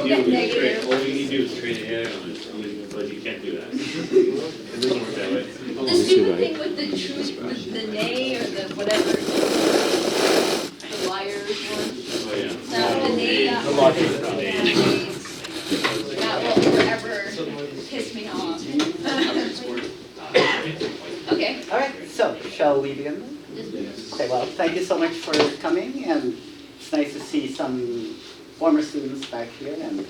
All you need to do is train AI on it, but you can't do that. It doesn't work that way. Just do the thing with the truth, the nay or the whatever. The liars one. Oh, yeah. No, the nay, that The one. logic. That will forever piss me off. Okay. All right, so shall we begin? Okay, well, thank you so much for coming, and it's nice to see some former students back here, and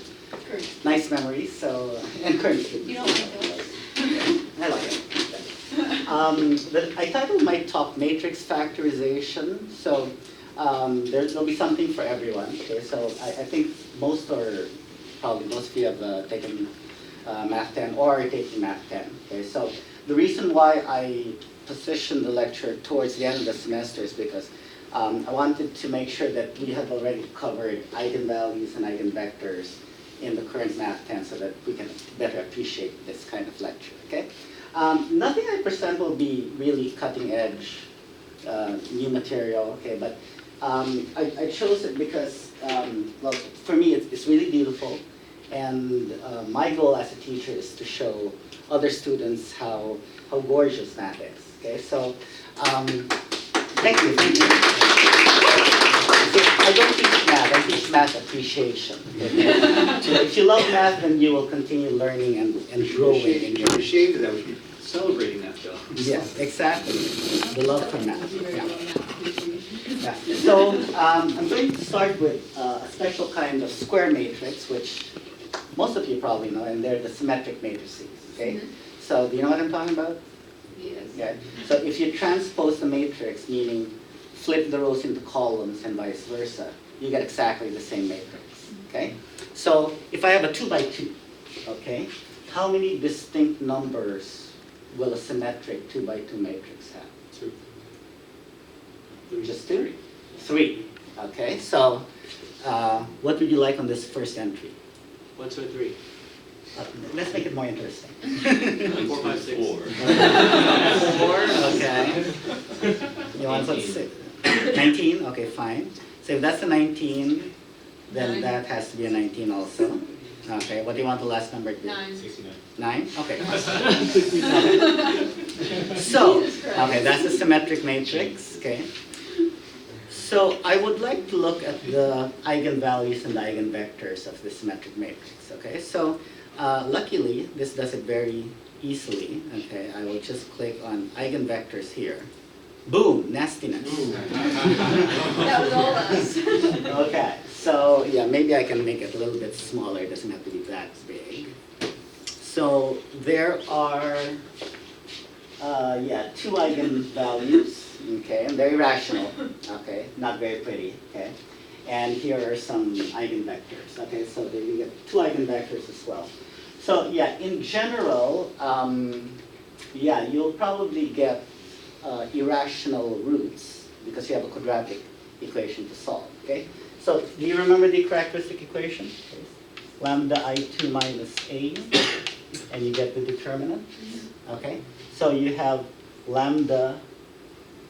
nice memories, so, and current students. You don't like those? I like it. I titled my talk Matrix Factorization, so there'll be something for everyone. Okay, so I think most of you have taken Math 10 or are taking Math 10. Okay, so the reason why I positioned the lecture towards the end of the semester is because I wanted to make sure that we have already covered eigenvalues and eigenvectors in the current Math 10 so that we can better appreciate this kind of lecture, okay? Nothing I present will be really cutting edge, new material, okay, but I chose it because, well, for me it's really beautiful, and my goal as a teacher is to show other students how gorgeous math is, okay? So, thank you. I don't teach math, I teach math appreciation. Okay? So if you love math, then you will continue learning and growing. You're ashamed of that, we should be celebrating that though. Yes, exactly. The love for math. Yeah. Yeah. So I'm going to start with a special kind of square matrix, which most of you probably know, and they're the symmetric matrices. Okay. So do you know what I'm talking about? Yes. Yeah. So if you transpose the matrix, meaning flip the rows into columns and vice versa, you get exactly the same matrix. Okay? So if I have a 2 by 2, okay, how many distinct numbers will a symmetric 2 by 2 matrix have? 2. Just 2? 3. Okay, so what would you like on this first entry? 1, 2, 3. Let's make it more interesting. 4, 5, 6. 4. 4, okay. You want to put 19? Okay, fine. So if that's a 19, then that has to be a 19 also. Okay, what do you want the last number to be? 9. 9? Okay. So, okay, that's a symmetric matrix, okay. So I would like to look at the eigenvalues and the eigenvectors of the symmetric matrix, okay. So luckily, this does it very easily, okay. I will just click on eigenvectors here. Boom, nastiness. That was all us. Okay, so yeah, maybe I can make it a little bit smaller. It doesn't have to be that big. So there are, 2 eigenvalues, okay, and they're irrational, okay, not very pretty, okay. And here are some eigenvectors, okay, so you get 2 eigenvectors as well. So yeah, in general, you'll probably get irrational roots because you have a quadratic equation to solve, okay? So do you remember the characteristic equation? Okay. Lambda I2 minus A, and you get the determinant, okay? So you have lambda,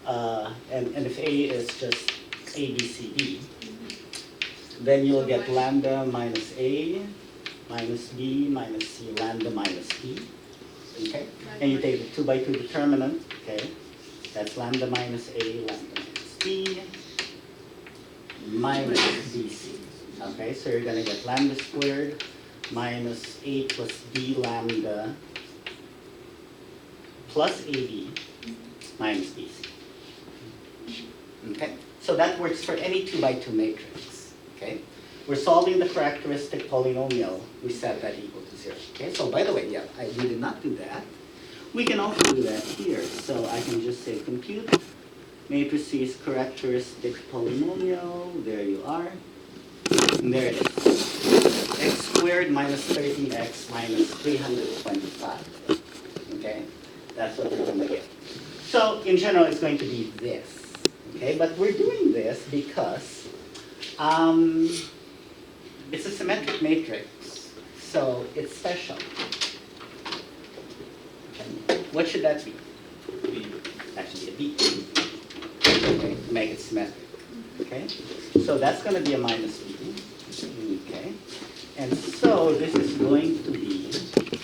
and if A is just A, B, C, D, then you'll get lambda minus A, minus B, minus C, lambda minus B, okay? And you take the 2 by 2 determinant, okay? That's lambda minus A, lambda minus B, minus BC. Okay, so you're going to get lambda squared minus A plus B lambda plus AB minus BC. Okay, so that works for any 2 by 2 matrix. Okay, we're solving the characteristic polynomial. We set that equal to 0. Okay, so by the way, we did not do that. We can also do that here. So I can just say compute matrices characteristic polynomial. There you are. And there it is. X squared minus 13x minus 325. Okay, that's what we're going to get. So in general, it's going to be this. Okay, but we're doing this because it's a symmetric matrix, so it's special. What should that be? That should be a B. Okay, to make it symmetric. Okay, so that's going to be a minus B. Okay, And so this is going to